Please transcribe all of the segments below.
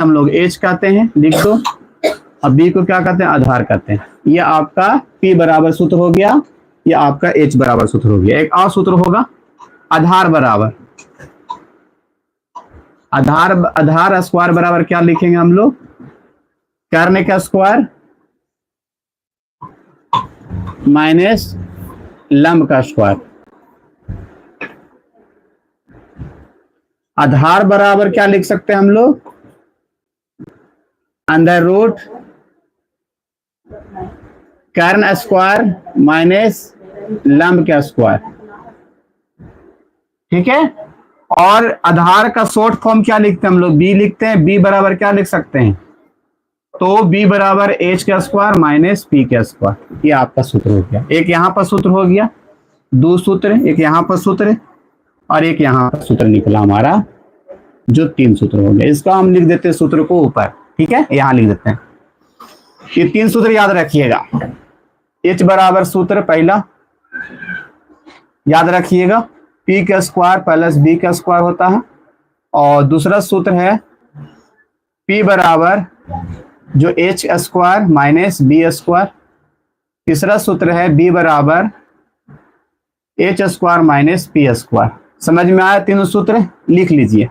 हम लोग एच कहते हैं, लिख दो। अब बी को क्या कहते हैं, आधार कहते हैं। ये आपका पी बराबर सूत्र हो गया, ये आपका एच बराबर सूत्र हो गया। एक और सूत्र होगा आधार बराबर, आधार स्क्वायर बराबर क्या लिखेंगे हम लोग, कर्ण का स्क्वायर माइनस लंब का स्क्वायर। आधार बराबर क्या लिख सकते हैं हम लोग, अंडर रूट कर्ण स्क्वायर माइनस लंब का स्क्वायर। ठीक है। और आधार का शॉर्ट फॉर्म क्या लिखते हैं हम लोग, बी लिखते हैं। बी बराबर क्या लिख सकते हैं, तो बी बराबर एच का स्क्वायर माइनस पी का स्क्वायर। ये आपका सूत्र हो गया। एक यहां पर सूत्र हो गया, दो सूत्र, एक यहां पर सूत्र और एक यहां पर सूत्र निकला हमारा, जो तीन सूत्र हो गया। इसका हम लिख देते हैं सूत्र को ऊपर, ठीक है, यहां लिख देते हैं। ये तीन सूत्र याद रखिएगा। एच बराबर सूत्र पहला याद रखिएगा, पी का स्क्वायर प्लस बी का स्क्वायर होता है। और दूसरा सूत्र है पी बराबर जो H square minus B square. तीसरा सूत्र है बी बराबर H square minus P square. समझ में आया तीनों सूत्र, लिख लीजिए।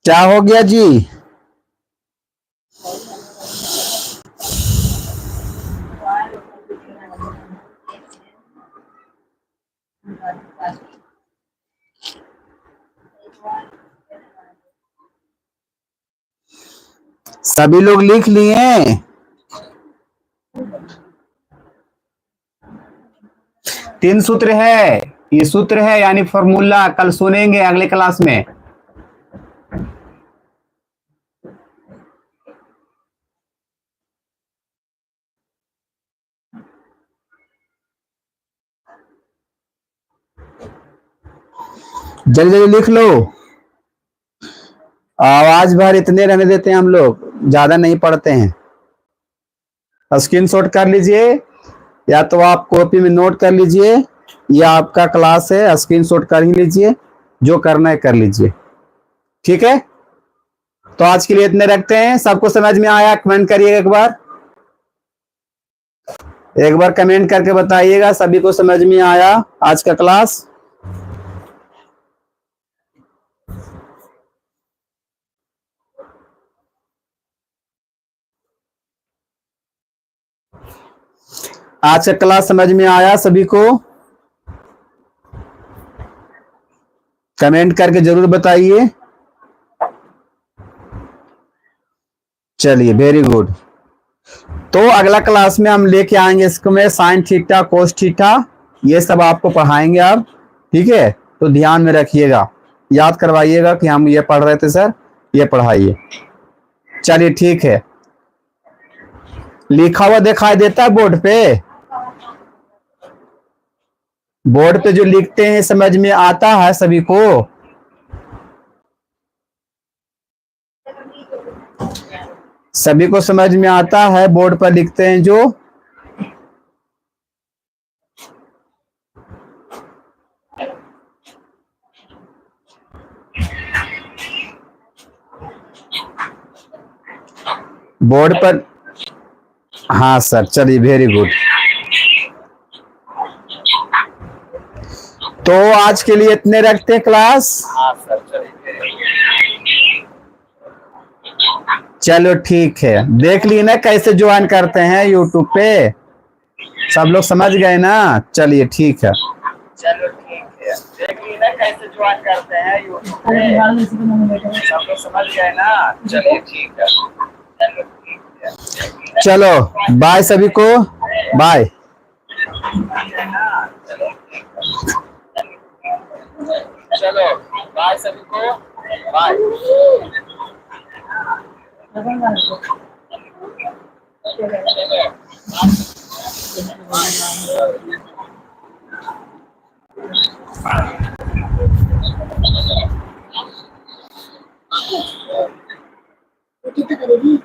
क्या हो गया जी, सभी लोग लिख लिए? तीन सूत्र है, ये सूत्र है यानी फॉर्मूला, कल सुनेंगे अगले क्लास में। जल्दी जल्दी लिख लो, आवाज भर इतने रहने देते हैं हम लोग, ज्यादा नहीं पढ़ते हैं। स्क्रीनशॉट कर लीजिए या तो आप कॉपी में नोट कर लीजिए, या आपका क्लास है स्क्रीनशॉट कर ही लीजिए, जो करना है कर लीजिए। ठीक है, तो आज के लिए इतने रखते हैं। सबको समझ में आया, कमेंट करिएगा एक बार कमेंट करके बताइएगा सभी को समझ में आया आज का क्लास। आज का क्लास समझ में आया सभी को, कमेंट करके जरूर बताइए। चलिए वेरी गुड। तो अगला क्लास में हम लेके आएंगे इसको में साइन थीटा कोस थीटा, ये सब आपको पढ़ाएंगे आप। ठीक है, तो ध्यान में रखिएगा, याद करवाइएगा कि हम ये पढ़ रहे थे सर, ये पढ़ाइए। चलिए ठीक है, लिखा हुआ दिखाई देता है बोर्ड पे? बोर्ड पे जो लिखते हैं समझ में आता है सभी को? सभी को समझ में आता है बोर्ड पर लिखते हैं जो? बोर्ड पर, हाँ सर, चलिए वेरी गुड। तो आज के लिए इतने रखते हैं क्लास। हाँ सर, चलो ठीक है। देख लिए ना कैसे ज्वाइन करते हैं यूट्यूब पे, सब लोग समझ गए ना? चलिए ठीक है, चलो ठीक है। देख लिए ना कैसे ज्वाइन करते हैं यूट्यूब पे, सब लोग समझ गए ना? चलिए ठीक है, चलो ठीक है। चलो बाय सभी को, बाय। चलो बाय सभी को, बाय। कितना करेगी?